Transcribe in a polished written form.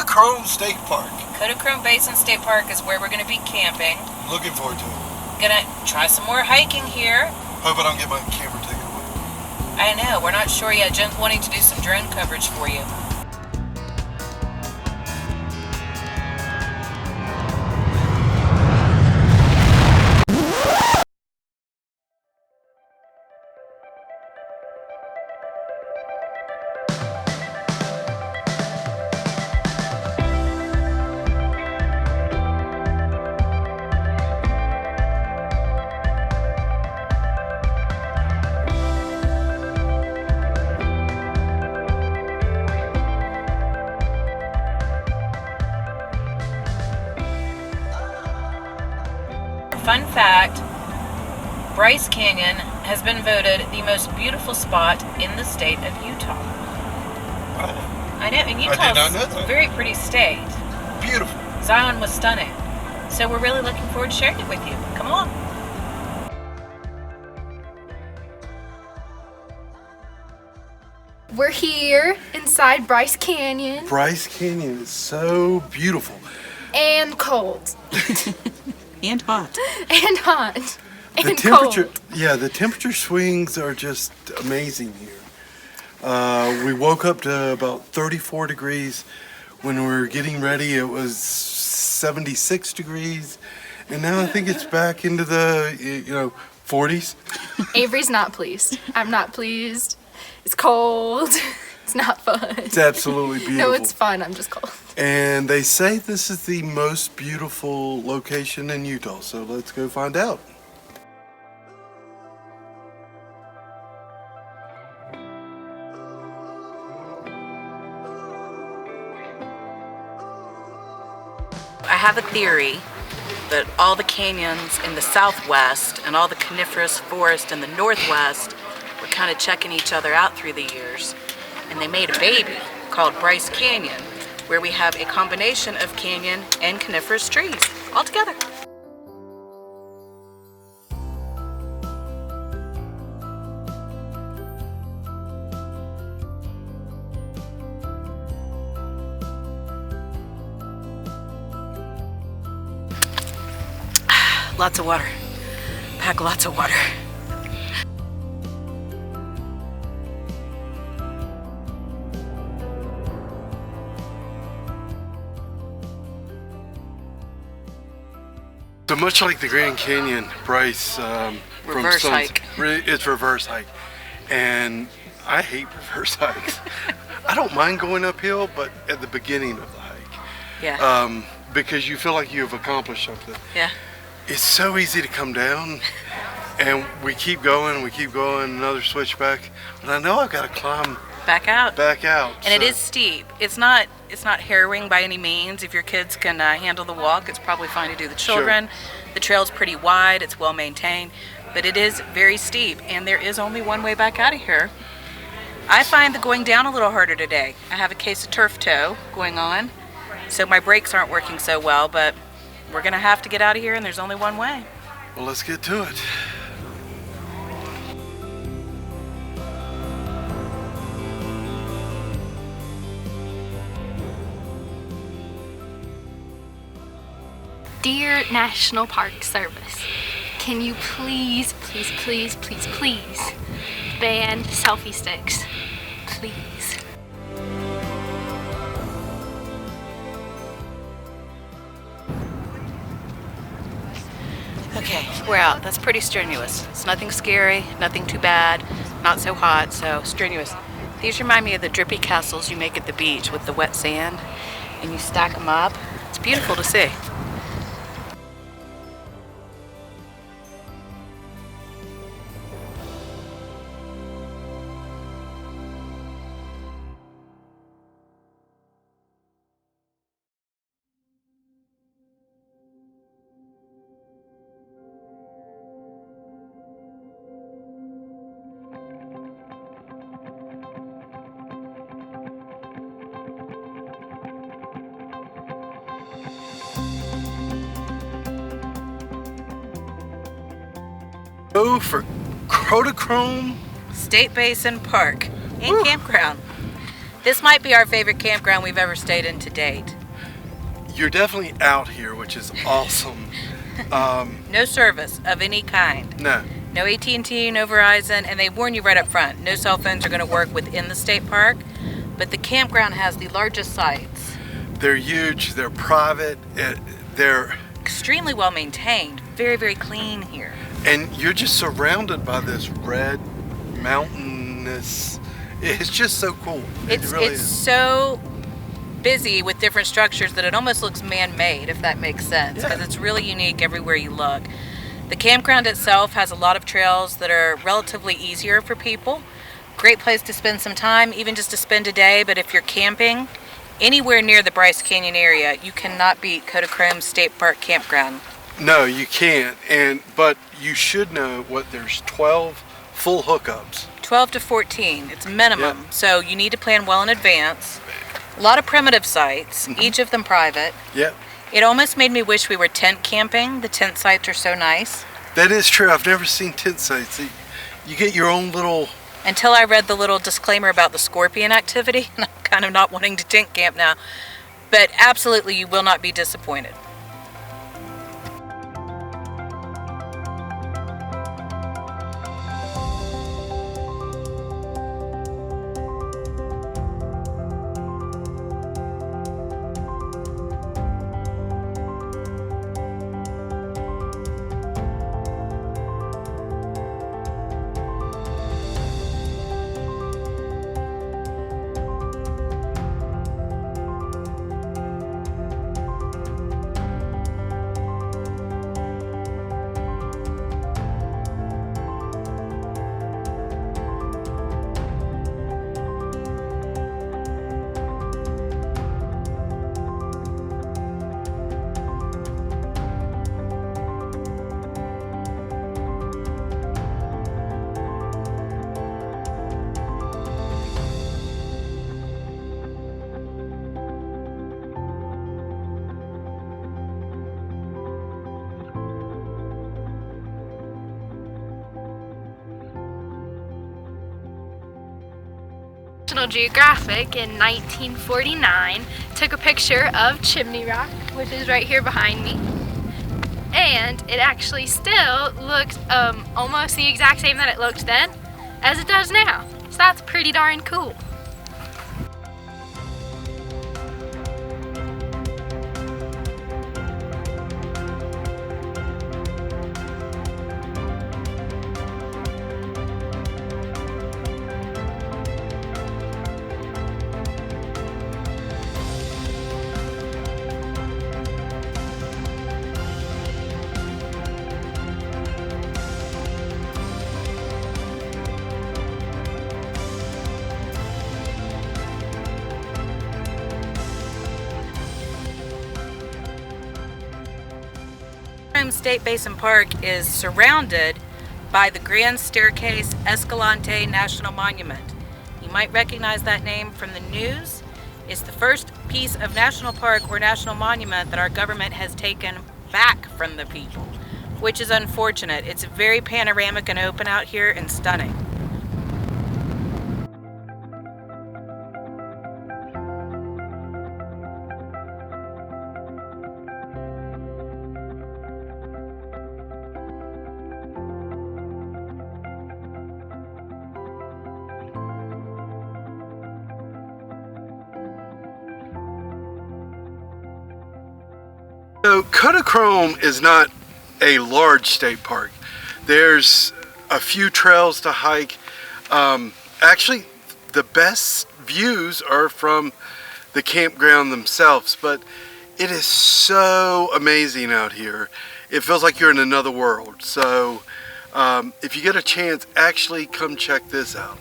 Kodachrome State Park. Kodachrome Basin State Park is where we're going to be camping. Looking forward to it. Gonna try some more hiking here. Hope I don't get my camera taken away. I know, we're not sure yet. Jen's wanting to do some drone coverage for you. Fun fact, Bryce Canyon has been voted the most beautiful spot in the state of Utah. Wow. I know, and I did not know Utah's that. a very pretty state. Beautiful. Zion was stunning. So we're really looking forward to sharing it with you. Come along. We're here inside Bryce Canyon. Bryce Canyon is so beautiful. And cold. And hot. And hot. The And temperature, cold. yeah, the temperature swings are just amazing here. We woke up to about 34 degrees. When we were getting ready, it was 76 degrees. And now I think it's back into the, 40s. Avery's not pleased. I'm not pleased. It's cold. It's not fun. It's absolutely beautiful. No, it's fun. I'm just cold. And they say this is the most beautiful location in Utah, so let's go find out. I have a theory that all the canyons in the southwest and all the coniferous forest in the northwest were kind of checking each other out through the years. And they made a baby called Bryce Canyon, where we have a combination of canyon and coniferous trees all together. Lots of water. Pack lots of water. So much like the Grand Canyon, Bryce, Reverse hike. It's reverse hike. And I hate reverse hikes. I don't mind going uphill, but at the beginning of the hike. Yeah. Because you feel like you've accomplished something. Yeah. It's so easy to come down, and we keep going, another switchback. But I know I've got to climb Back out. And it so- is steep. It's not harrowing by any means. If your kids can handle the walk, it's probably fine to do the children. Sure. The trail's pretty wide. It's well maintained, but it is very steep, and there is only one way back out of here. I find the going down a little harder today. I have a case of turf toe going on, so my brakes aren't working so well, but we're gonna have to get out of here, and there's only one way. Well, let's get to it. Dear National Park Service, can you please, please, please, please, please ban selfie sticks? Please. Okay, we're out. That's pretty strenuous. It's nothing scary, nothing too bad, not so hot, so strenuous. These remind me of the drippy castles you make at the beach with the wet sand, and you stack them up. It's beautiful to see. Go for Kodachrome State Basin Park and Woo. Campground. This might be our favorite campground we've ever stayed in to date. You're definitely out here, which is awesome. No service of any kind. No. No AT&T, no Verizon, and they warn you right up front. No cell phones are going to work within the state park, but the campground has the largest sites. They're huge, they're private, they're... Extremely well maintained, very, very clean here. And you're just surrounded by this red mountainous... It's just so cool. It's really is. so busy with different structures that it almost looks man-made, if that makes sense, because it's really unique everywhere you look. The campground itself has a lot of trails that are relatively easier for people. Great place to spend some time, even just to spend a day, but if you're camping anywhere near the Bryce Canyon area, you cannot beat Kodachrome State Park Campground. No, you can't, but you should know there's 12 full hookups. 12 to 14, it's minimum, Yep. so you need to plan well in advance. A lot of primitive sites, each of them private. Yep. It almost made me wish we were tent camping. The tent sites are so nice. That is true. I've never seen tent sites. You get your own little... Until I read the little disclaimer about the scorpion activity, and I'm kind of not wanting to tent camp now. But absolutely, you will not be disappointed. National Geographic in 1949 took a picture of Chimney Rock, which is right here behind me, and it actually still looks almost the exact same that it looked then as it does now. So that's pretty darn cool. State Basin Park is surrounded by the Grand Staircase Escalante National Monument. You might recognize that name from the news. It's the first piece of national park or national monument that our government has taken back from the people, which is unfortunate. It's very panoramic and open out here and stunning. So Kodachrome is not a large state park. There's a few trails to hike. Actually, the best views are from the campground themselves, but it is so amazing out here. It feels like you're in another world. So if you get a chance, actually come check this out.